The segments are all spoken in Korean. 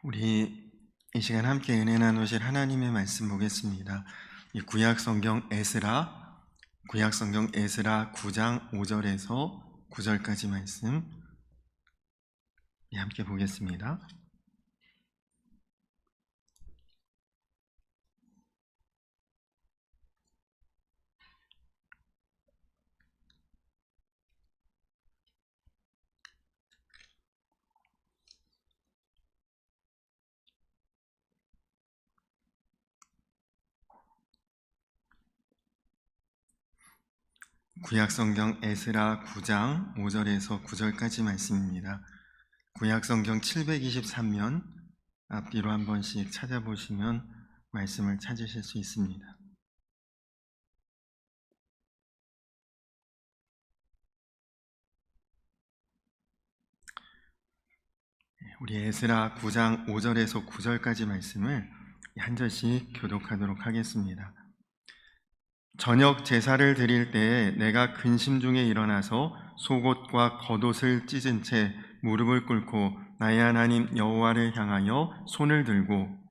우리 이 시간 함께 은혜 나누실 하나님의 말씀 보겠습니다. 이 구약성경 에스라 9장 5절에서 9절까지 말씀 함께 보겠습니다. 구약성경 에스라 9장 5절에서 9절까지 말씀입니다. 구약성경 723면 앞뒤로 한 번씩 찾아보시면 말씀을 찾으실 수 있습니다. 우리 에스라 9장 5절에서 9절까지 말씀을 한 절씩 교독하도록 하겠습니다. 저녁 제사를 드릴 때에 내가 근심 중에 일어나서 속옷과 겉옷을 찢은 채 무릎을 꿇고 나의 하나님 여호와를 향하여 손을 들고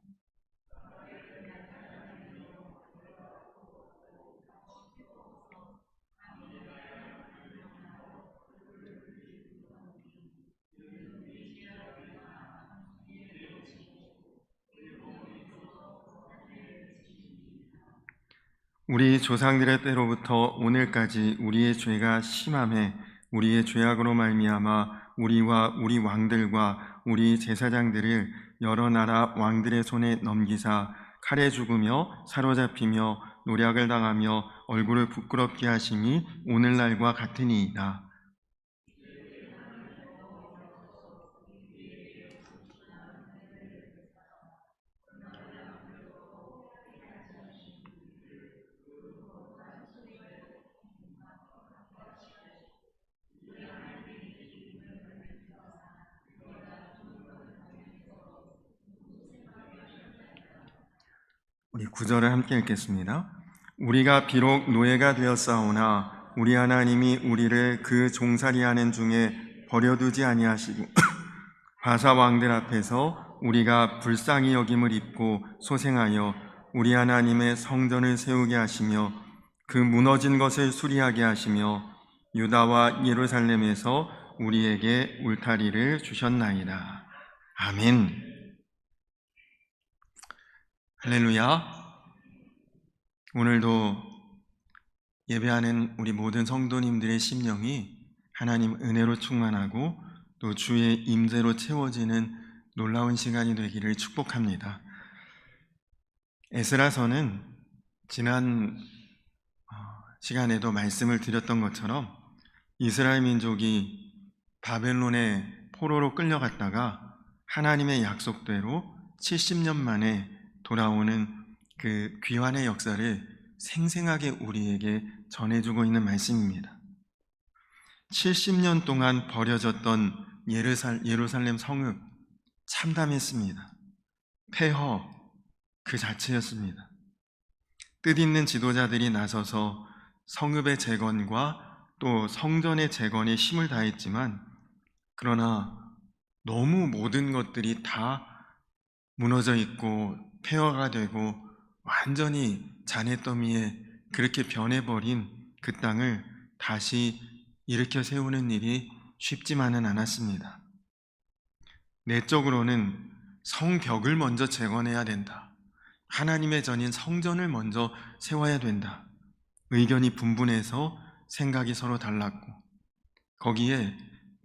우리 조상들의 때로부터 오늘까지 우리의 죄가 심함에 우리의 죄악으로 말미암아 우리와 우리 왕들과 우리 제사장들을 여러 나라 왕들의 손에 넘기사 칼에 죽으며 사로잡히며 노략을 당하며 얼굴을 부끄럽게 하심이 오늘날과 같으니이다. 우리 9절을 함께 읽겠습니다. 우리가 비록 노예가 되었사오나 우리 하나님이 우리를 그 종살이하는 중에 버려두지 아니하시고 바사 왕들 앞에서 우리가 불쌍히 여김을 입고 소생하여 우리 하나님의 성전을 세우게 하시며 그 무너진 것을 수리하게 하시며 유다와 예루살렘에서 우리에게 울타리를 주셨나이다. 아멘. 할렐루야. 오늘도 예배하는 우리 모든 성도님들의 심령이 하나님 은혜로 충만하고 또 주의 임재로 채워지는 놀라운 시간이 되기를 축복합니다. 에스라서는 지난 시간에도 말씀을 드렸던 것처럼 이스라엘 민족이 바벨론의 포로로 끌려갔다가 하나님의 약속대로 70년 만에 돌아오는 그 귀환의 역사를 생생하게 우리에게 전해주고 있는 말씀입니다. 70년 동안 버려졌던 예루살렘 성읍 참담했습니다. 폐허 그 자체였습니다. 뜻있는 지도자들이 나서서 성읍의 재건과 또 성전의 재건에 힘을 다했지만 그러나 너무 모든 것들이 다 무너져 있고 폐허가 되고 완전히 잔해더미에 그렇게 변해버린 그 땅을 다시 일으켜 세우는 일이 쉽지만은 않았습니다. 내적으로는 성벽을 먼저 재건해야 된다. 하나님의 전인 성전을 먼저 세워야 된다. 의견이 분분해서 생각이 서로 달랐고 거기에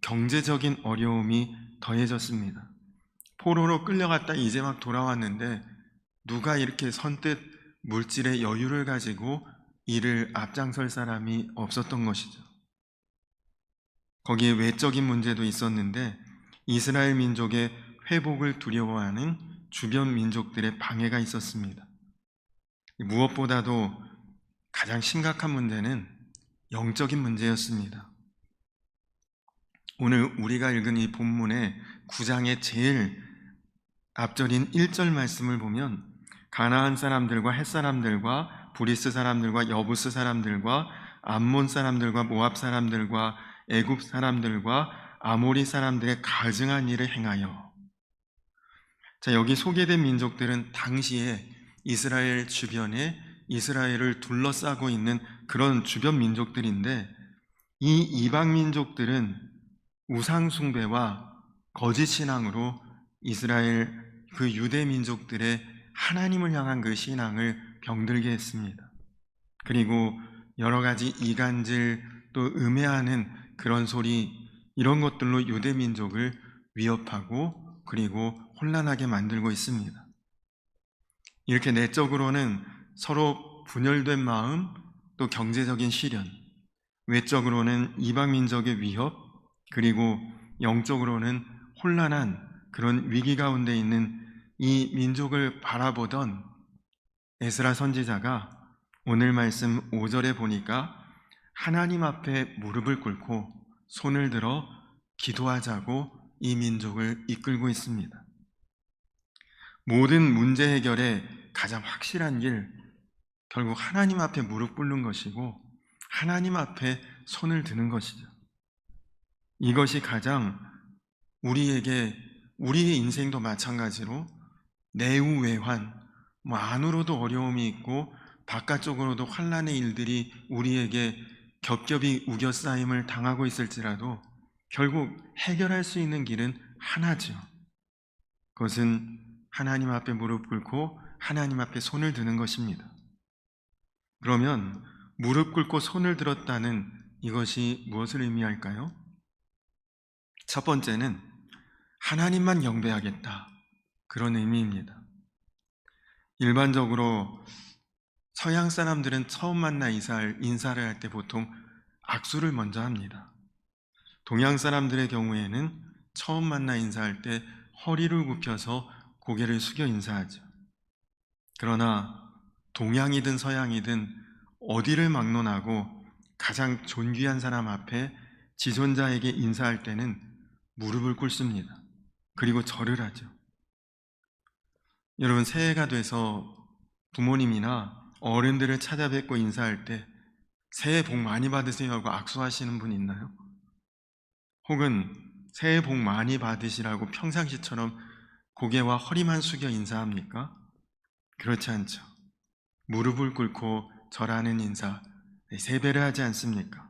경제적인 어려움이 더해졌습니다. 포로로 끌려갔다 이제 막 돌아왔는데 누가 이렇게 선뜻 물질의 여유를 가지고 이를 앞장설 사람이 없었던 것이죠. 거기에 외적인 문제도 있었는데 이스라엘 민족의 회복을 두려워하는 주변 민족들의 방해가 있었습니다. 무엇보다도 가장 심각한 문제는 영적인 문제였습니다. 오늘 우리가 읽은 이 본문의 9장의 제일 앞절인 1절 말씀을 보면 가나안 사람들과 헷 사람들과 브리스 사람들과 여부스 사람들과 암몬 사람들과 모압 사람들과 애굽 사람들과 아모리 사람들의 가증한 일을 행하여 자, 여기 소개된 민족들은 당시에 이스라엘 주변에 이스라엘을 둘러싸고 있는 그런 주변 민족들인데, 이 이방 민족들은 우상 숭배와 거짓 신앙으로 이스라엘 그 유대 민족들의 하나님을 향한 그 신앙을 병들게 했습니다. 그리고 여러 가지 이간질 또 음해하는 그런 소리, 이런 것들로 유대 민족을 위협하고 그리고 혼란하게 만들고 있습니다. 이렇게 내적으로는 서로 분열된 마음, 또 경제적인 시련, 외적으로는 이방 민족의 위협, 그리고 영적으로는 혼란한 그런 위기 가운데 있는 이 민족을 바라보던 에스라 선지자가 오늘 말씀 5절에 보니까 하나님 앞에 무릎을 꿇고 손을 들어 기도하자고 이 민족을 이끌고 있습니다. 모든 문제 해결의 가장 확실한 길, 결국 하나님 앞에 무릎 꿇는 것이고 하나님 앞에 손을 드는 것이죠. 이것이 가장 우리에게, 우리의 인생도 마찬가지로 내우외환, 안으로도 어려움이 있고 바깥쪽으로도 환난의 일들이 우리에게 겹겹이 우겨싸임을 당하고 있을지라도 결국 해결할 수 있는 길은 하나죠. 그것은 하나님 앞에 무릎 꿇고 하나님 앞에 손을 드는 것입니다. 그러면 무릎 꿇고 손을 들었다는 이것이 무엇을 의미할까요? 첫 번째는 하나님만 경배하겠다, 그런 의미입니다. 일반적으로 서양 사람들은 처음 만나 인사를 할 때 보통 악수를 먼저 합니다. 동양 사람들의 경우에는 처음 만나 인사할 때 허리를 굽혀서 고개를 숙여 인사하죠. 그러나 동양이든 서양이든 어디를 막론하고 가장 존귀한 사람 앞에 지존자에게 인사할 때는 무릎을 꿇습니다. 그리고 절을 하죠. 여러분, 새해가 돼서 부모님이나 어른들을 찾아뵙고 인사할 때 새해 복 많이 받으세요 하고 악수하시는 분 있나요? 혹은 새해 복 많이 받으시라고 평상시처럼 고개와 허리만 숙여 인사합니까? 그렇지 않죠. 무릎을 꿇고 절하는 인사, 세배를 하지 않습니까?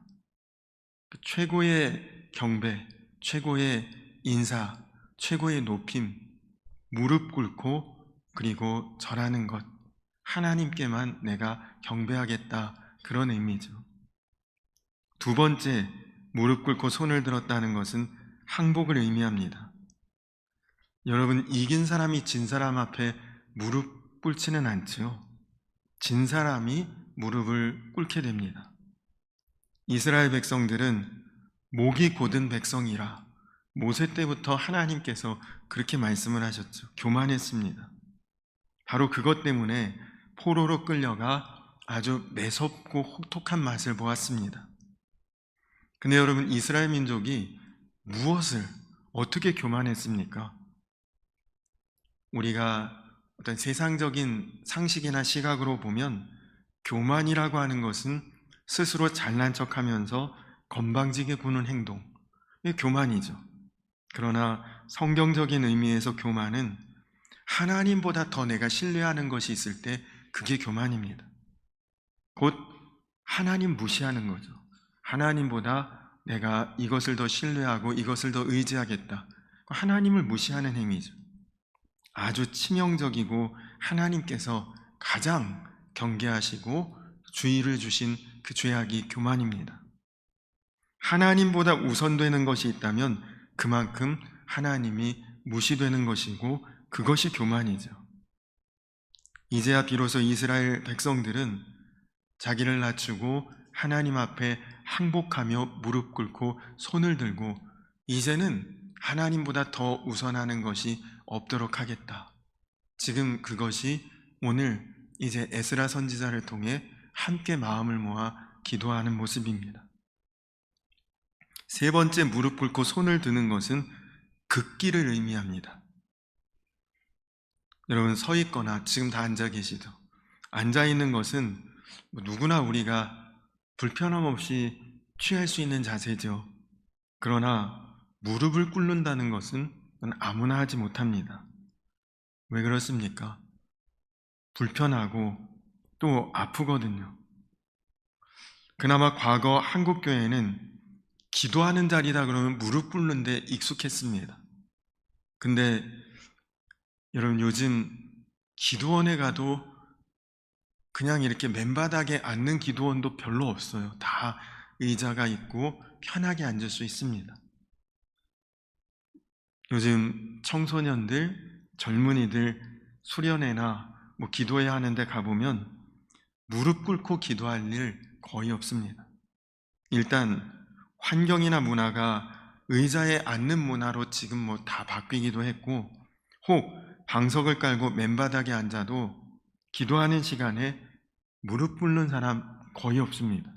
최고의 경배, 최고의 인사, 최고의 높임, 무릎 꿇고 그리고 절하는 것, 하나님께만 내가 경배하겠다, 그런 의미죠. 두 번째, 무릎 꿇고 손을 들었다는 것은 항복을 의미합니다. 여러분, 이긴 사람이 진 사람 앞에 무릎 꿇지는 않죠. 진 사람이 무릎을 꿇게 됩니다. 이스라엘 백성들은 목이 곧은 백성이라 모세 때부터 하나님께서 그렇게 말씀을 하셨죠. 교만했습니다. 바로 그것 때문에 포로로 끌려가 아주 매섭고 혹독한 맛을 보았습니다. 근데 여러분, 이스라엘 민족이 무엇을, 어떻게 교만했습니까? 우리가 어떤 세상적인 상식이나 시각으로 보면 교만이라고 하는 것은 스스로 잘난 척하면서 건방지게 구는 행동, 이게 교만이죠. 그러나 성경적인 의미에서 교만은 하나님보다 더 내가 신뢰하는 것이 있을 때 그게 교만입니다. 곧 하나님 무시하는 거죠. 하나님보다 내가 이것을 더 신뢰하고 이것을 더 의지하겠다, 하나님을 무시하는 행위죠. 아주 치명적이고 하나님께서 가장 경계하시고 주의를 주신 그 죄악이 교만입니다. 하나님보다 우선되는 것이 있다면 그만큼 하나님이 무시되는 것이고 그것이 교만이죠. 이제야 비로소 이스라엘 백성들은 자기를 낮추고 하나님 앞에 항복하며 무릎 꿇고 손을 들고 이제는 하나님보다 더 우선하는 것이 없도록 하겠다. 지금 그것이 오늘 이제 에스라 선지자를 통해 함께 마음을 모아 기도하는 모습입니다. 세 번째, 무릎 꿇고 손을 드는 것은 긋기를 의미합니다. 여러분, 서 있거나 지금 다 앉아 계시죠? 앉아 있는 것은 누구나 우리가 불편함 없이 취할 수 있는 자세죠. 그러나 무릎을 꿇는다는 것은 아무나 하지 못합니다. 왜 그렇습니까? 불편하고 또 아프거든요. 그나마 과거 한국 교회는 기도하는 자리다 그러면 무릎 꿇는 데 익숙했습니다. 근데 여러분, 요즘 기도원에 가도 그냥 이렇게 맨바닥에 앉는 기도원도 별로 없어요. 다 의자가 있고 편하게 앉을 수 있습니다. 요즘 청소년들, 젊은이들 수련회나 기도회 하는데 가보면 무릎 꿇고 기도할 일 거의 없습니다. 일단 환경이나 문화가 의자에 앉는 문화로 지금 다 바뀌기도 했고, 혹 방석을 깔고 맨바닥에 앉아도 기도하는 시간에 무릎 꿇는 사람 거의 없습니다.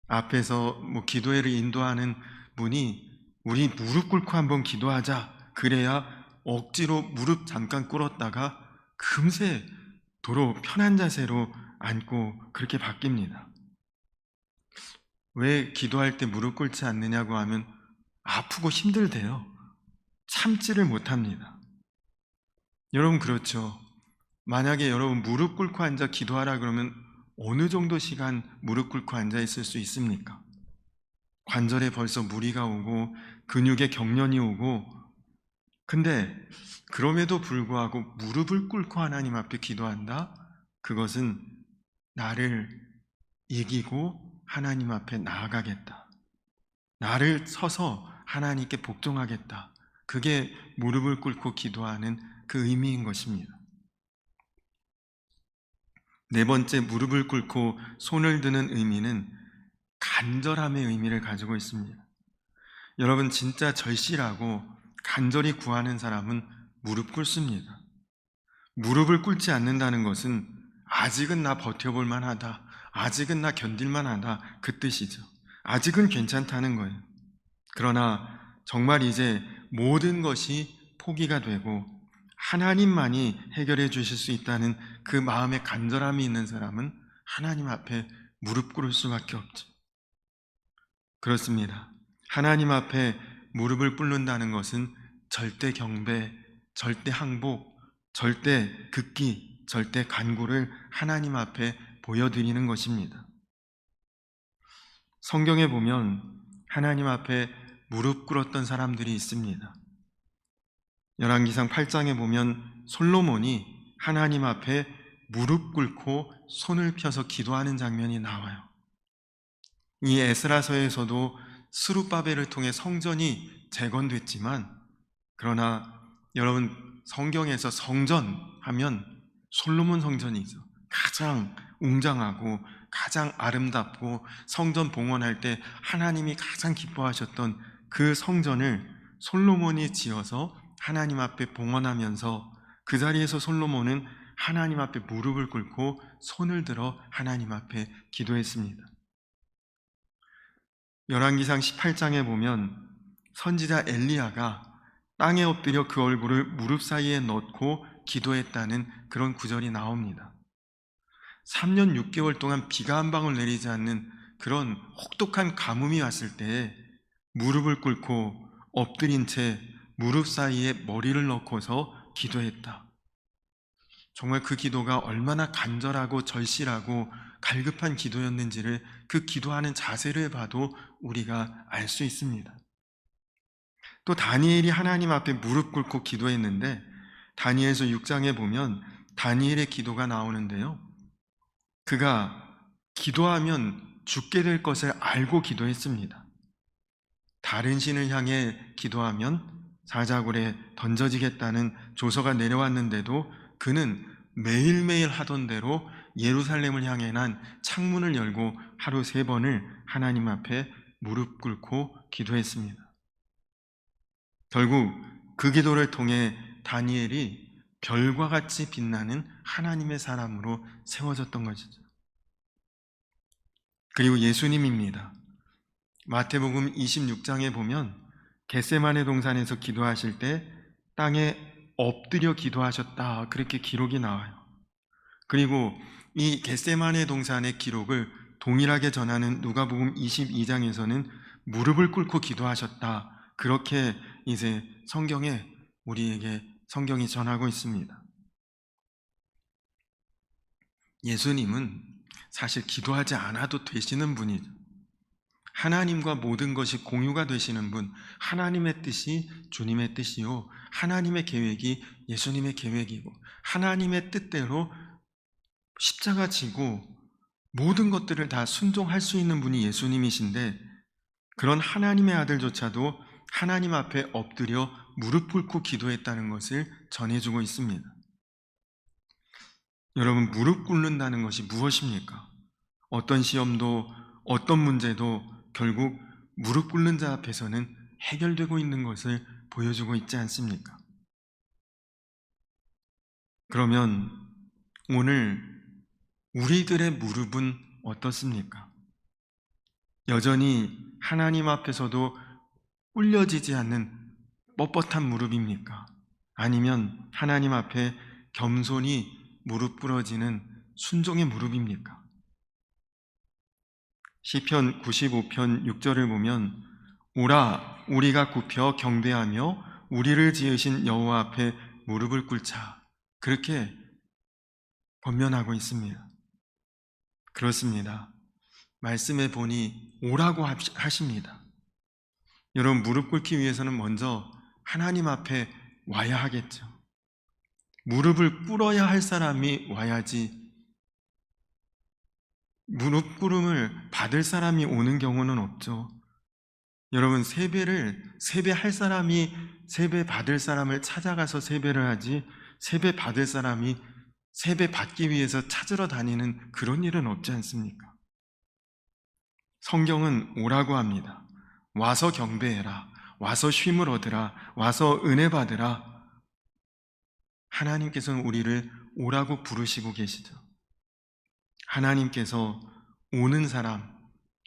앞에서 기도회를 인도하는 분이 우리 무릎 꿇고 한번 기도하자, 그래야 억지로 무릎 잠깐 꿇었다가 금세 도로 편한 자세로 앉고 그렇게 바뀝니다. 왜 기도할 때 무릎 꿇지 않느냐고 하면 아프고 힘들대요. 참지를 못합니다. 여러분, 그렇죠? 만약에 여러분 무릎 꿇고 앉아 기도하라 그러면 어느 정도 시간 무릎 꿇고 앉아 있을 수 있습니까? 관절에 벌써 무리가 오고 근육에 경련이 오고, 근데 그럼에도 불구하고 무릎을 꿇고 하나님 앞에 기도한다? 그것은 나를 이기고 하나님 앞에 나아가겠다, 나를 서서 하나님께 복종하겠다, 그게 무릎을 꿇고 기도하는 그 의미인 것입니다. 네 번째, 무릎을 꿇고 손을 드는 의미는 간절함의 의미를 가지고 있습니다. 여러분, 진짜 절실하고 간절히 구하는 사람은 무릎 꿇습니다. 무릎을 꿇지 않는다는 것은 아직은 나 버텨볼 만하다, 아직은 나 견딜 만하다, 그 뜻이죠. 아직은 괜찮다는 거예요. 그러나 정말 이제 모든 것이 포기가 되고 하나님만이 해결해 주실 수 있다는 그 마음의 간절함이 있는 사람은 하나님 앞에 무릎 꿇을 수밖에 없죠. 그렇습니다. 하나님 앞에 무릎을 꿇는다는 것은 절대 경배, 절대 항복, 절대 극기, 절대 간구를 하나님 앞에 보여드리는 것입니다. 성경에 보면 하나님 앞에 무릎 꿇었던 사람들이 있습니다. 열왕기상 8장에 보면 솔로몬이 하나님 앞에 무릎 꿇고 손을 펴서 기도하는 장면이 나와요. 이 에스라서에서도 스룹바벨을 통해 성전이 재건됐지만, 그러나 여러분, 성경에서 성전 하면 솔로몬 성전이죠. 가장 웅장하고 가장 아름답고 성전 봉헌할 때 하나님이 가장 기뻐하셨던 그 성전을 솔로몬이 지어서 하나님 앞에 봉헌하면서 그 자리에서 솔로몬은 하나님 앞에 무릎을 꿇고 손을 들어 하나님 앞에 기도했습니다. 열왕기상 18장에 보면 선지자 엘리야가 땅에 엎드려 그 얼굴을 무릎 사이에 넣고 기도했다는 그런 구절이 나옵니다. 3년 6개월 동안 비가 한 방울 내리지 않는 그런 혹독한 가뭄이 왔을 때 무릎을 꿇고 엎드린 채 무릎 사이에 머리를 넣고서 기도했다. 정말 그 기도가 얼마나 간절하고 절실하고 갈급한 기도였는지를 그 기도하는 자세를 봐도 우리가 알 수 있습니다. 또 다니엘이 하나님 앞에 무릎 꿇고 기도했는데 다니엘서 6장에 보면 다니엘의 기도가 나오는데요, 그가 기도하면 죽게 될 것을 알고 기도했습니다. 다른 신을 향해 기도하면 사자굴에 던져지겠다는 조서가 내려왔는데도 그는 매일매일 하던 대로 예루살렘을 향해 난 창문을 열고 하루 3번을 하나님 앞에 무릎 꿇고 기도했습니다. 결국 그 기도를 통해 다니엘이 별과 같이 빛나는 하나님의 사람으로 세워졌던 것이죠. 그리고 예수님입니다. 마태복음 26장에 보면 겟세마네 동산에서 기도하실 때 땅에 엎드려 기도하셨다, 그렇게 기록이 나와요. 그리고 이 겟세마네 동산의 기록을 동일하게 전하는 누가복음 22장에서는 무릎을 꿇고 기도하셨다, 그렇게 이제 성경에 우리에게 성경이 전하고 있습니다. 예수님은 사실 기도하지 않아도 되시는 분이죠. 하나님과 모든 것이 공유가 되시는 분, 하나님의 뜻이 주님의 뜻이요, 하나님의 계획이 예수님의 계획이고, 하나님의 뜻대로 십자가 지고 모든 것들을 다 순종할 수 있는 분이 예수님이신데, 그런 하나님의 아들조차도 하나님 앞에 엎드려 무릎 꿇고 기도했다는 것을 전해주고 있습니다. 여러분, 무릎 꿇는다는 것이 무엇입니까? 어떤 시험도 어떤 문제도 결국 무릎 꿇는 자 앞에서는 해결되고 있는 것을 보여주고 있지 않습니까? 그러면 오늘 우리들의 무릎은 어떻습니까? 여전히 하나님 앞에서도 꿀려지지 않는 뻣뻣한 무릎입니까? 아니면 하나님 앞에 겸손히 무릎 꿇어지는 순종의 무릎입니까? 시편 95편 6절을 보면 오라 우리가 굽혀 경배하며 우리를 지으신 여호와 앞에 무릎을 꿇자, 그렇게 권면하고 있습니다. 그렇습니다. 말씀에 보니 오라고 하십니다. 여러분, 무릎 꿇기 위해서는 먼저 하나님 앞에 와야 하겠죠. 무릎을 꿇어야 할 사람이 와야지, 무릎 꿇음을 받을 사람이 오는 경우는 없죠. 여러분, 세배할 사람이 세배 받을 사람을 찾아가서 세배를 하지, 세배 받을 사람이 세배 받기 위해서 찾으러 다니는 그런 일은 없지 않습니까? 성경은 오라고 합니다. 와서 경배해라, 와서 쉼을 얻으라, 와서 은혜 받으라. 하나님께서는 우리를 오라고 부르시고 계시죠. 하나님께서 오는 사람,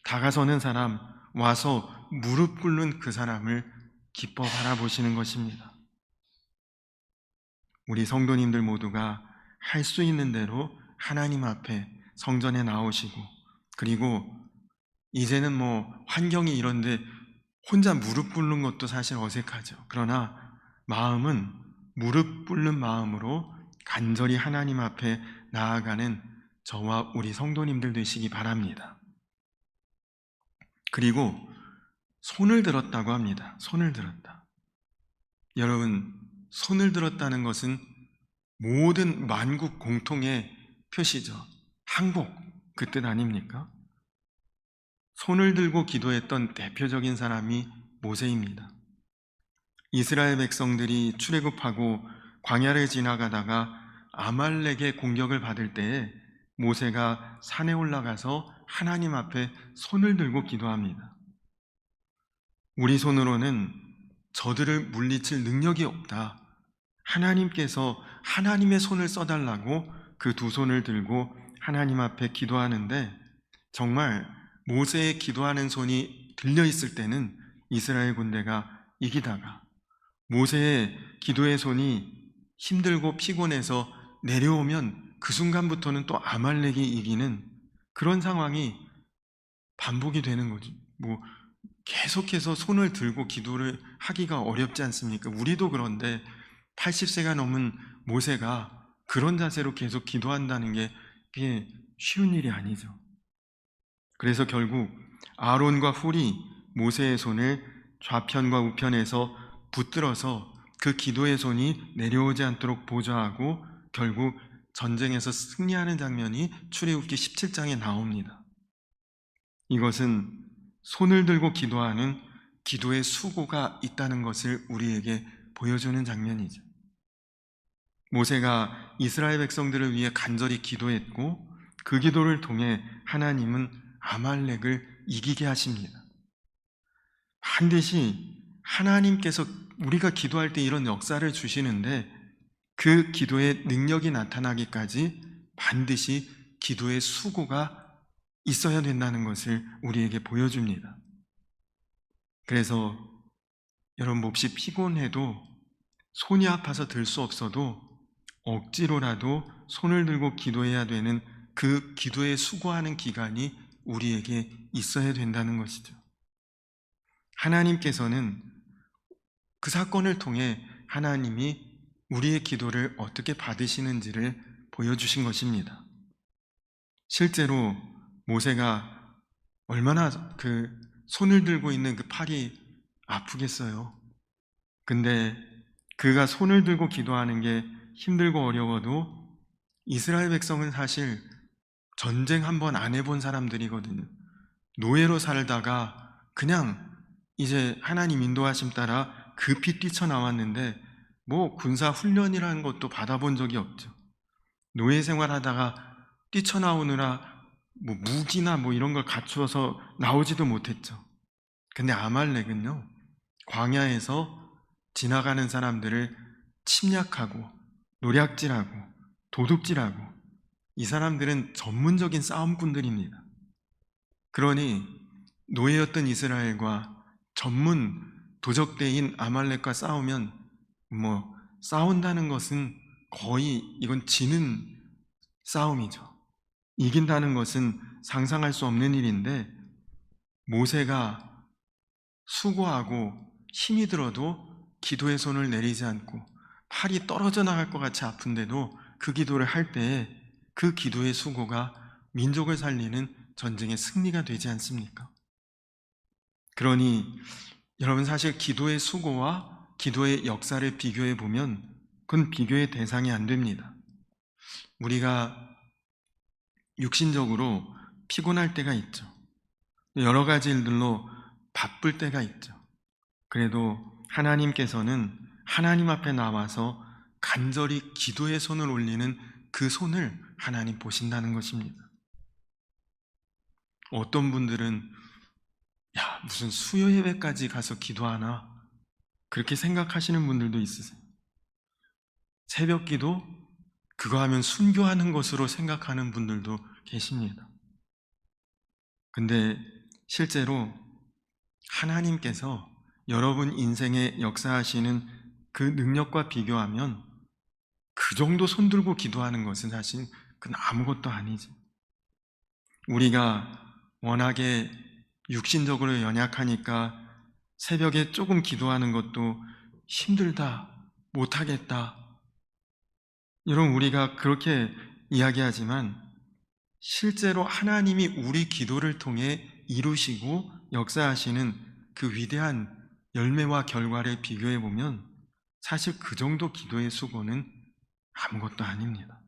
다가서는 사람, 와서 무릎 꿇는 그 사람을 기뻐 바라보시는 것입니다. 우리 성도님들 모두가 할 수 있는 대로 하나님 앞에 성전에 나오시고, 그리고 이제는 환경이 이런데 혼자 무릎 꿇는 것도 사실 어색하죠. 그러나 마음은 무릎 꿇는 마음으로 간절히 하나님 앞에 나아가는 저와 우리 성도님들 되시기 바랍니다. 그리고 손을 들었다고 합니다. 손을 들었다. 여러분, 손을 들었다는 것은 모든 만국 공통의 표시죠. 항복, 그 뜻 아닙니까? 손을 들고 기도했던 대표적인 사람이 모세입니다. 이스라엘 백성들이 출애굽하고 광야를 지나가다가 아말렉의 공격을 받을 때에 모세가 산에 올라가서 하나님 앞에 손을 들고 기도합니다. 우리 손으로는 저들을 물리칠 능력이 없다. 하나님께서 하나님의 손을 써달라고 그 두 손을 들고 하나님 앞에 기도하는데, 정말 모세의 기도하는 손이 들려 있을 때는 이스라엘 군대가 이기다가, 모세의 기도의 손이 힘들고 피곤해서 내려오면 그 순간부터는 또 아말렉이 이기는 그런 상황이 반복이 되는 거죠. 계속해서 손을 들고 기도를 하기가 어렵지 않습니까? 우리도 그런데 80세가 넘은 모세가 그런 자세로 계속 기도한다는 게 그게 쉬운 일이 아니죠. 그래서 결국 아론과 훌이 모세의 손을 좌편과 우편에서 붙들어서 그 기도의 손이 내려오지 않도록 보좌하고 결국 전쟁에서 승리하는 장면이 출애굽기 17장에 나옵니다. 이것은 손을 들고 기도하는 기도의 수고가 있다는 것을 우리에게 보여주는 장면이죠. 모세가 이스라엘 백성들을 위해 간절히 기도했고, 그 기도를 통해 하나님은 아말렉을 이기게 하십니다. 반드시 하나님께서 우리가 기도할 때 이런 역사를 주시는데, 그 기도의 능력이 나타나기까지 반드시 기도의 수고가 있어야 된다는 것을 우리에게 보여줍니다. 그래서 여러분, 몹시 피곤해도, 손이 아파서 들 수 없어도 억지로라도 손을 들고 기도해야 되는 그 기도에 수고하는 기간이 우리에게 있어야 된다는 것이죠. 하나님께서는 그 사건을 통해 하나님이 우리의 기도를 어떻게 받으시는지를 보여주신 것입니다. 실제로 모세가 얼마나 그 손을 들고 있는 그 팔이 아프겠어요. 근데 그가 손을 들고 기도하는 게 힘들고 어려워도 이스라엘 백성은 사실 전쟁 한 번 안 해본 사람들이거든요. 노예로 살다가 그냥 이제 하나님 인도하심 따라 급히 뛰쳐나왔는데 뭐 군사 훈련이라는 것도 받아본 적이 없죠. 노예 생활하다가 뛰쳐나오느라 뭐 무기나 뭐 이런 걸 갖추어서 나오지도 못했죠. 근데 아말렉은요, 광야에서 지나가는 사람들을 침략하고 노략질하고 도둑질하고, 이 사람들은 전문적인 싸움꾼들입니다. 그러니 노예였던 이스라엘과 전문 도적대인 아말렉과 싸우면 뭐 싸운다는 것은 거의 이건 지는 싸움이죠. 이긴다는 것은 상상할 수 없는 일인데, 모세가 수고하고 힘이 들어도 기도의 손을 내리지 않고 팔이 떨어져 나갈 것 같이 아픈데도 그 기도를 할 때에 그 기도의 수고가 민족을 살리는 전쟁의 승리가 되지 않습니까? 그러니 여러분, 사실 기도의 수고와 기도의 역사를 비교해 보면 그건 비교의 대상이 안 됩니다. 우리가 육신적으로 피곤할 때가 있죠. 여러 가지 일들로 바쁠 때가 있죠. 그래도 하나님께서는 하나님 앞에 나와서 간절히 기도의 손을 올리는 그 손을 하나님 보신다는 것입니다. 어떤 분들은 야, 무슨 수요 예배까지 가서 기도하나, 그렇게 생각하시는 분들도 있으세요. 새벽 기도, 그거 하면 순교하는 것으로 생각하는 분들도 계십니다. 근데 실제로 하나님께서 여러분 인생에 역사하시는 그 능력과 비교하면 그 정도 손들고 기도하는 것은 사실 그건 아무것도 아니지. 우리가 워낙에 육신적으로 연약하니까 새벽에 조금 기도하는 것도 힘들다, 못하겠다, 이런 우리가 그렇게 이야기하지만 실제로 하나님이 우리 기도를 통해 이루시고 역사하시는 그 위대한 열매와 결과를 비교해 보면 사실 그 정도 기도의 수고는 아무것도 아닙니다.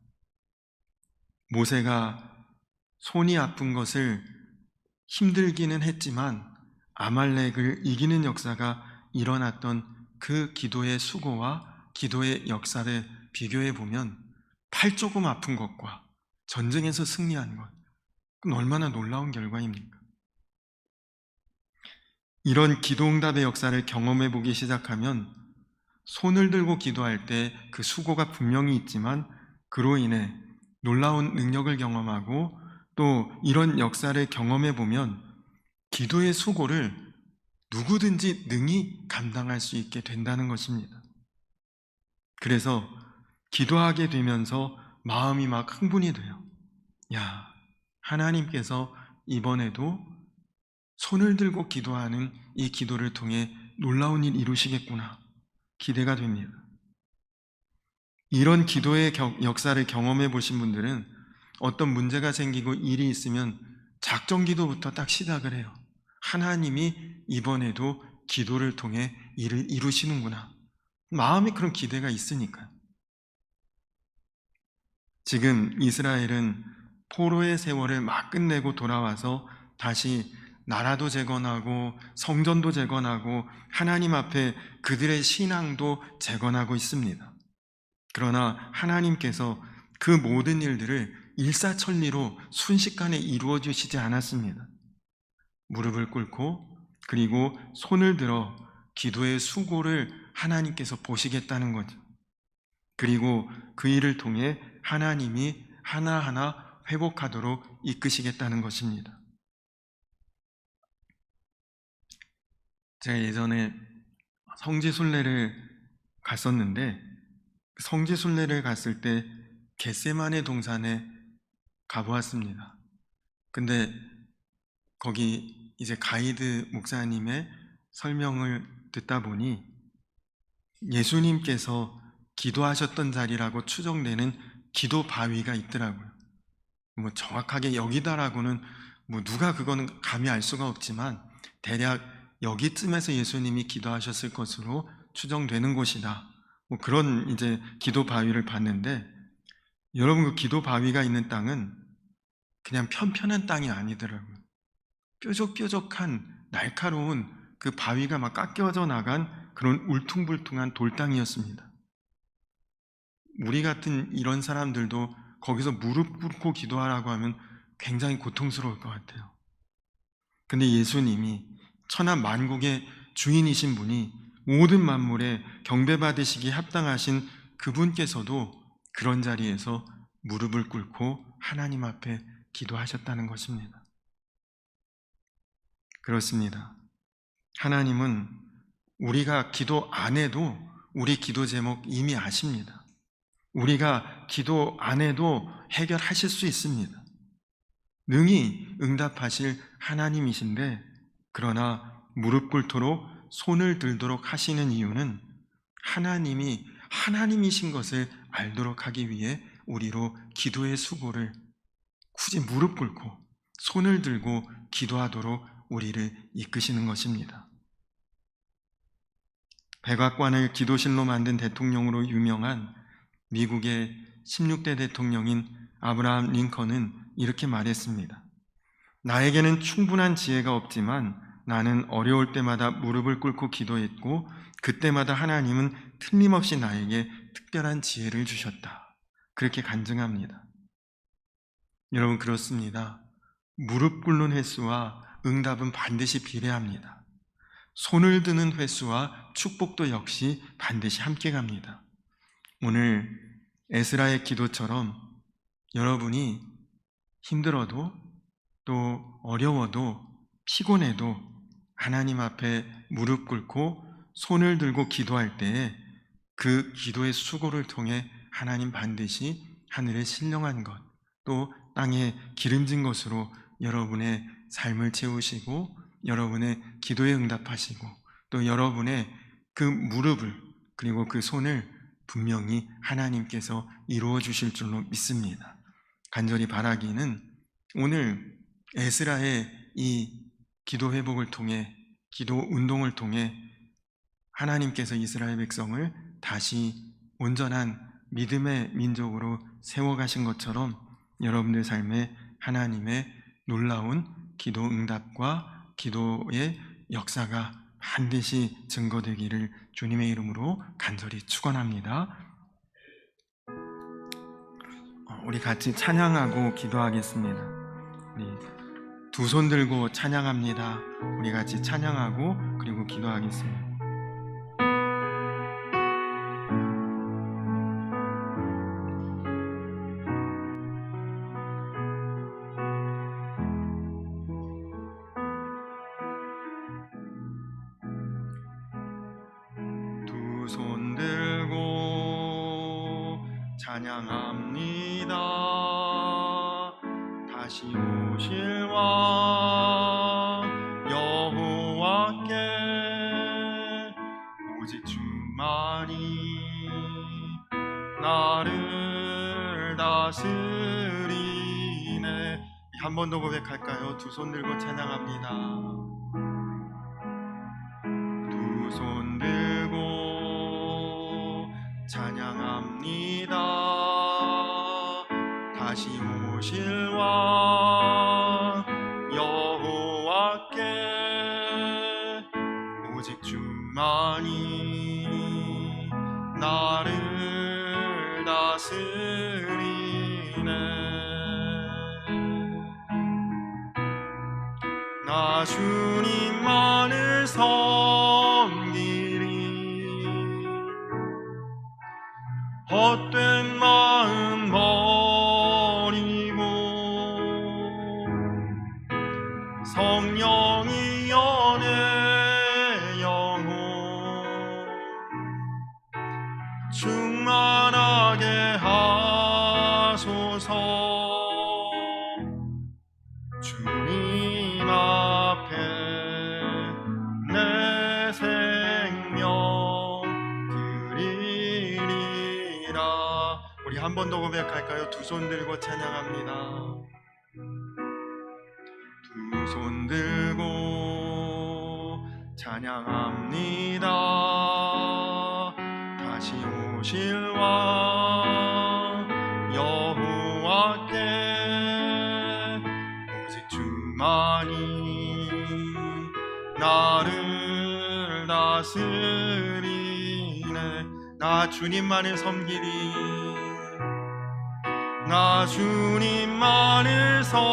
모세가 손이 아픈 것을 힘들기는 했지만 아말렉을 이기는 역사가 일어났던 그 기도의 수고와 기도의 역사를 비교해 보면 팔 조금 아픈 것과 전쟁에서 승리한 것, 그건 얼마나 놀라운 결과입니까? 이런 기도응답의 역사를 경험해 보기 시작하면 손을 들고 기도할 때 그 수고가 분명히 있지만 그로 인해 놀라운 능력을 경험하고, 또 이런 역사를 경험해 보면 기도의 수고를 누구든지 능히 감당할 수 있게 된다는 것입니다. 그래서 기도하게 되면서 마음이 막 흥분이 돼요. 야, 하나님께서 이번에도 손을 들고 기도하는 이 기도를 통해 놀라운 일 이루시겠구나, 기대가 됩니다. 이런 기도의 역사를 경험해 보신 분들은 어떤 문제가 생기고 일이 있으면 작정 기도부터 딱 시작을 해요. 하나님이 이번에도 기도를 통해 일을 이루시는구나, 마음이 그런 기대가 있으니까요. 지금 이스라엘은 포로의 세월을 막 끝내고 돌아와서 다시 나라도 재건하고 성전도 재건하고 하나님 앞에 그들의 신앙도 재건하고 있습니다. 그러나 하나님께서 그 모든 일들을 일사천리로 순식간에 이루어 주시지 않았습니다. 무릎을 꿇고 그리고 손을 들어 기도의 수고를 하나님께서 보시겠다는 거죠. 그리고 그 일을 통해 하나님이 하나하나 회복하도록 이끄시겠다는 것입니다. 제가 예전에 성지순례를 갔었는데, 성지순례를 갔을 때 겟세마네 동산에 가보았습니다. 근데 거기 이제 가이드 목사님의 설명을 듣다 보니 예수님께서 기도하셨던 자리라고 추정되는 기도 바위가 있더라고요. 정확하게 여기다라고는 누가 그거는 감히 알 수가 없지만 대략 여기쯤에서 예수님이 기도하셨을 것으로 추정되는 곳이다. 그런 이제 기도 바위를 봤는데, 여러분 그 기도 바위가 있는 땅은 그냥 편편한 땅이 아니더라고요. 뾰족뾰족한 날카로운 그 바위가 막 깎여져 나간 그런 울퉁불퉁한 돌땅이었습니다. 우리 같은 이런 사람들도 거기서 무릎 꿇고 기도하라고 하면 굉장히 고통스러울 것 같아요. 근데 예수님이 천하 만국의 주인이신 분이 모든 만물에 경배받으시기에 합당하신 그분께서도 그런 자리에서 무릎을 꿇고 하나님 앞에 기도하셨다는 것입니다. 그렇습니다. 하나님은 우리가 기도 안 해도 우리 기도 제목 이미 아십니다. 우리가 기도 안 해도 해결하실 수 있습니다. 능히 응답하실 하나님이신데, 그러나 무릎 꿇도록 손을 들도록 하시는 이유는 하나님이 하나님이신 것을 알도록 하기 위해 우리로 기도의 수고를 굳이 무릎 꿇고 손을 들고 기도하도록 우리를 이끄시는 것입니다. 백악관을 기도실로 만든 대통령으로 유명한 미국의 16대 대통령인 아브라함 링컨은 이렇게 말했습니다. 나에게는 충분한 지혜가 없지만 나는 어려울 때마다 무릎을 꿇고 기도했고 그때마다 하나님은 틀림없이 나에게 특별한 지혜를 주셨다. 그렇게 간증합니다. 여러분, 그렇습니다. 무릎 꿇는 횟수와 응답은 반드시 비례합니다. 손을 드는 횟수와 축복도 역시 반드시 함께 갑니다. 오늘 에스라의 기도처럼 여러분이 힘들어도 또 어려워도 피곤해도 하나님 앞에 무릎 꿇고 손을 들고 기도할 때에 그 기도의 수고를 통해 하나님 반드시 하늘의 신령한 것, 또 땅에 기름진 것으로 여러분의 삶을 채우시고 여러분의 기도에 응답하시고 또 여러분의 그 무릎을 그리고 그 손을 분명히 하나님께서 이루어 주실 줄로 믿습니다. 간절히 바라기는 오늘 에스라의 이 기도 회복을 통해, 기도 운동을 통해 하나님께서 이스라엘 백성을 다시 온전한 믿음의 민족으로 세워가신 것처럼 여러분들 삶에 하나님의 놀라운 기도 응답과 기도의 역사가 반드시 증거되기를 주님의 이름으로 간절히 축원합니다. 우리 같이 찬양하고 기도하겠습니다. 우리 두 손 들고 찬양합니다. 우리 같이 찬양하고 그리고 기도하겠습니다. 두 손 들고 찬양합니다. 다시 오실 왕 여호와께 오직 주만이 나를 다스리네. 한 번 더 고백할까요? 두 손 들고 찬양합니다. 두 손 들고 찬양합니다. 다시 오실 왕 여호와께 오직 주만이 나를 다스리네. 나 주님만을 섬기리. 헛된 마음 버리고 성령이 연애 영혼 충만하게 하소서. 주님 앞에 내 생명 드리리. 우리 한 번 더 고백할까요? 두 손 들고 찬양합니다. 두 손 들고 찬양합니다. 다시 오실 왕 여호와께 오직 주만이 나를 다스리네. 나 주님만을 섬기리. 나 주님만을 섬기리.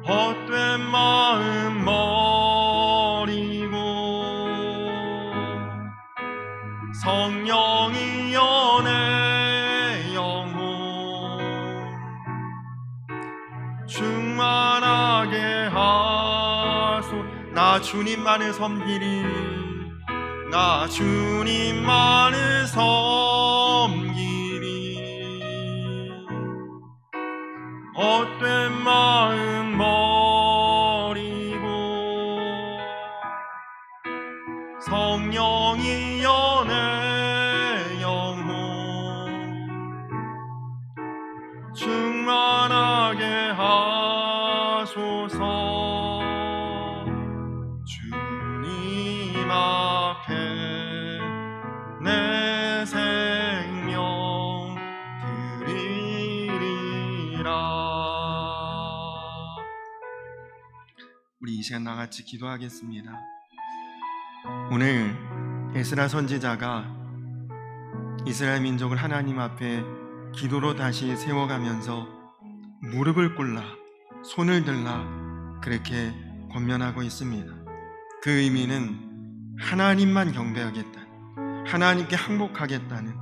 헛된 마음 버리고 성령이여 내 영혼 충만하게 하소. 나 주님만을 섬기리. 나 주님만을 섬기리. 헛된 마음 버리고 성령이여 내 영혼 충만하게 하소서. 주님 앞에 내 생명 드리리라. 우리 이 시간 나같이 기도하겠습니다. 오늘 에스라 선지자가 이스라엘 민족을 하나님 앞에 기도로 다시 세워가면서 무릎을 꿇라, 손을 들라 그렇게 권면하고 있습니다. 그 의미는 하나님만 경배하겠다는, 하나님께 항복하겠다는,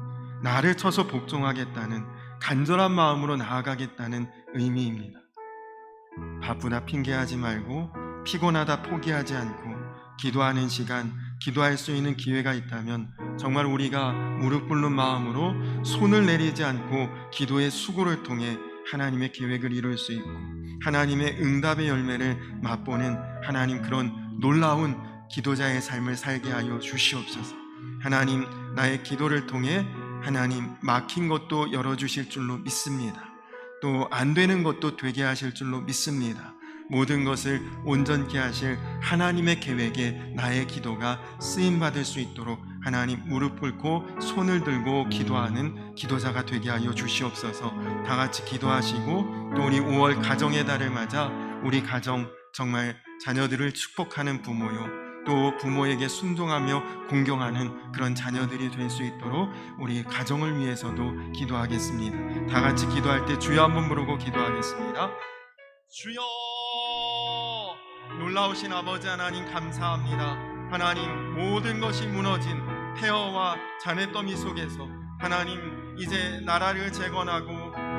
나를 쳐서 복종하겠다는 간절한 마음으로 나아가겠다는 의미입니다. 바쁘다 핑계하지 말고 피곤하다 포기하지 않고 기도하는 시간, 기도할 수 있는 기회가 있다면 정말 우리가 무릎 꿇는 마음으로 손을 내리지 않고 기도의 수고를 통해 하나님의 계획을 이룰 수 있고 하나님의 응답의 열매를 맛보는 하나님 그런 놀라운 기도자의 삶을 살게 하여 주시옵소서. 하나님, 나의 기도를 통해 하나님 막힌 것도 열어주실 줄로 믿습니다. 또 안 되는 것도 되게 하실 줄로 믿습니다. 모든 것을 온전케 하실 하나님의 계획에 나의 기도가 쓰임받을 수 있도록 하나님 무릎 꿇고 손을 들고 기도하는 기도자가 되게 하여 주시옵소서. 다 같이 기도하시고 또 우리 5월 가정의 달을 맞아 우리 가정 정말 자녀들을 축복하는 부모요, 또 부모에게 순종하며 공경하는 그런 자녀들이 될 수 있도록 우리 가정을 위해서도 기도하겠습니다. 다 같이 기도할 때 주여 한번 부르고 기도하겠습니다. 주여, 놀라우신 아버지 하나님 감사합니다. 하나님, 모든 것이 무너진 폐허와 잔해더미 속에서 하나님 이제 나라를 재건하고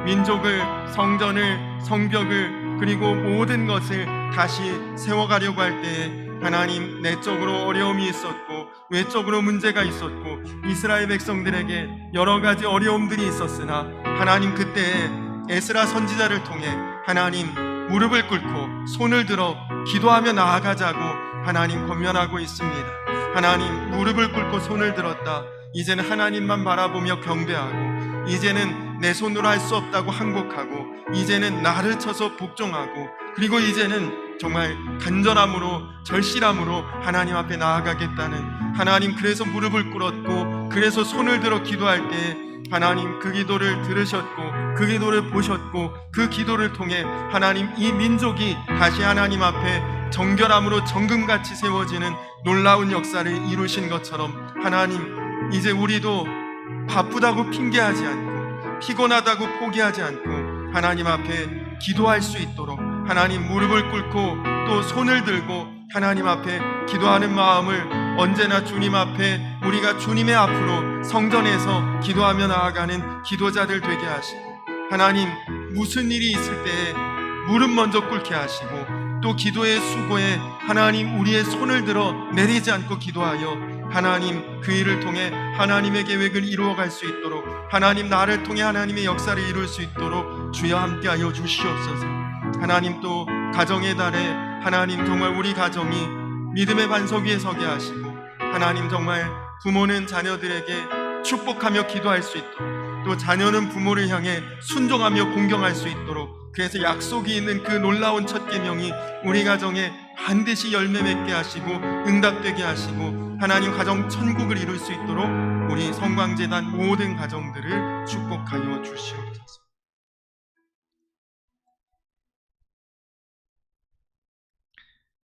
민족을, 성전을, 성벽을 그리고 모든 것을 다시 세워가려고 할 때에 하나님 내적으로 어려움이 있었고 외적으로 문제가 있었고 이스라엘 백성들에게 여러 가지 어려움들이 있었으나 하나님 그때에 에스라 선지자를 통해 하나님 무릎을 꿇고 손을 들어 기도하며 나아가자고 하나님 권면하고 있습니다. 하나님 무릎을 꿇고 손을 들었다. 이제는 하나님만 바라보며 경배하고 이제는 내 손으로 할 수 없다고 항복하고 이제는 나를 쳐서 복종하고 그리고 이제는 정말 간절함으로 절실함으로 하나님 앞에 나아가겠다는 하나님, 그래서 무릎을 꿇었고 그래서 손을 들어 기도할 때 하나님 그 기도를 들으셨고 그 기도를 보셨고 그 기도를 통해 하나님 이 민족이 다시 하나님 앞에 정결함으로 정금같이 세워지는 놀라운 역사를 이루신 것처럼 하나님 이제 우리도 바쁘다고 핑계하지 않고 피곤하다고 포기하지 않고 하나님 앞에 기도할 수 있도록 하나님 무릎을 꿇고 또 손을 들고 하나님 앞에 기도하는 마음을 언제나 주님 앞에 우리가 주님의 앞으로 성전에서 기도하며 나아가는 기도자들 되게 하시고 하나님 무슨 일이 있을 때에 무릎 먼저 꿇게 하시고 또 기도의 수고에 하나님 우리의 손을 들어 내리지 않고 기도하여 하나님 그 일을 통해 하나님의 계획을 이루어갈 수 있도록 하나님 나를 통해 하나님의 역사를 이룰 수 있도록 주여 함께하여 주시옵소서. 하나님 또 가정의 달에 하나님 정말 우리 가정이 믿음의 반석 위에 서게 하시고 하나님, 정말 부모는 자녀들에게 축복하며 기도할 수 있도록, 또 자녀는 부모를 향해 순종하며 공경할 수 있도록, 그래서 약속이 있는 그 놀라운 첫 계명이 우리 가정에 반드시 열매 맺게 하시고 응답되게 하시고 하나님 가정 천국을 이룰 수 있도록 우리 성광재단 모든 가정들을 축복하여 주시옵소서.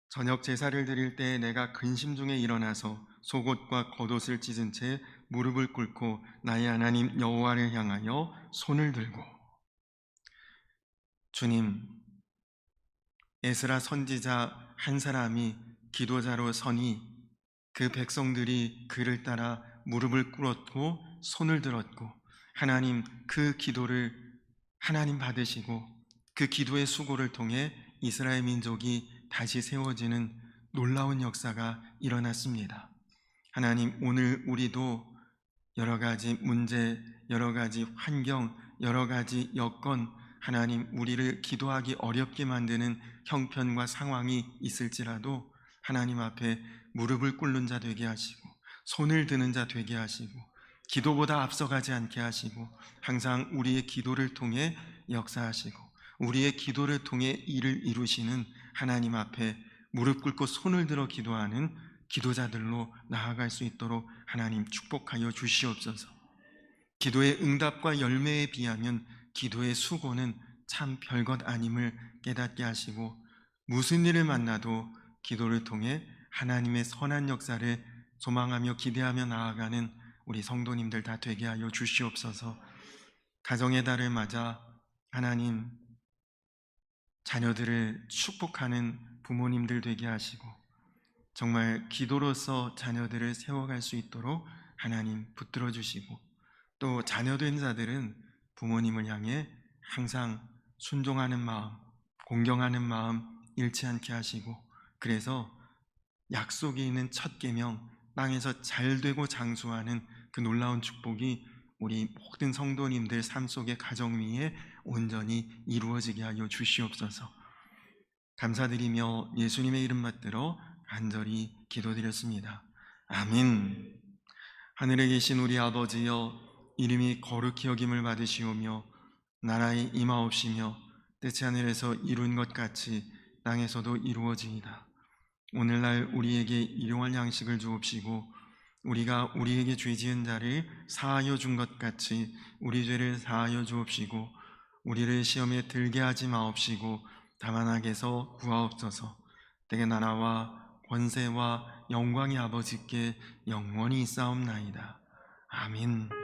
저녁 제사를 드릴 때 내가 근심 중에 일어나서 속옷과 겉옷을 찢은 채 무릎을 꿇고 나의 하나님 여호와를 향하여 손을 들고, 주님, 에스라 선지자 한 사람이 기도자로 서니 그 백성들이 그를 따라 무릎을 꿇었고 손을 들었고, 하나님 그 기도를 하나님 받으시고 그 기도의 수고를 통해 이스라엘 민족이 다시 세워지는 놀라운 역사가 일어났습니다. 하나님, 오늘 우리도 여러 가지 문제, 여러 가지 환경, 여러 가지 여건, 하나님 우리를 기도하기 어렵게 만드는 형편과 상황이 있을지라도 하나님 앞에 무릎을 꿇는 자 되게 하시고 손을 드는 자 되게 하시고 기도보다 앞서가지 않게 하시고 항상 우리의 기도를 통해 역사하시고 우리의 기도를 통해 일을 이루시는 하나님 앞에 무릎 꿇고 손을 들어 기도하는 기도자들로 나아갈 수 있도록 하나님 축복하여 주시옵소서. 기도의 응답과 열매에 비하면 기도의 수고는 참 별것 아님을 깨닫게 하시고 무슨 일을 만나도 기도를 통해 하나님의 선한 역사를 소망하며 기대하며 나아가는 우리 성도님들 다 되게 하여 주시옵소서. 가정의 달을 맞아 하나님 자녀들을 축복하는 부모님들 되게 하시고 정말 기도로서 자녀들을 세워갈 수 있도록 하나님 붙들어 주시고, 또 자녀된 자들은 부모님을 향해 항상 순종하는 마음, 공경하는 마음 잃지 않게 하시고, 그래서 약속이 있는 첫 계명 땅에서 잘되고 장수하는 그 놀라운 축복이 우리 모든 성도님들 삶 속의 가정 위에 온전히 이루어지게 하여 주시옵소서. 감사드리며 예수님의 이름 받들어 간절히 기도드렸습니다. 아멘. 하늘에 계신 우리 아버지여, 이름이 거룩히 여김을 받으시오며 나라의 임하옵시며 뜻이 하늘에서 이룬 것 같이 땅에서도 이루어지이다. 오늘날 우리에게 일용할 양식을 주옵시고 우리가 우리에게 죄 지은 자를 사하여 준 것 같이 우리 죄를 사하여 주옵시고 우리를 시험에 들게 하지 마옵시고 다만 악에서 구하옵소서. 때가 나라와 권세와 영광이 아버지께 영원히 있사옵나이다. 아멘.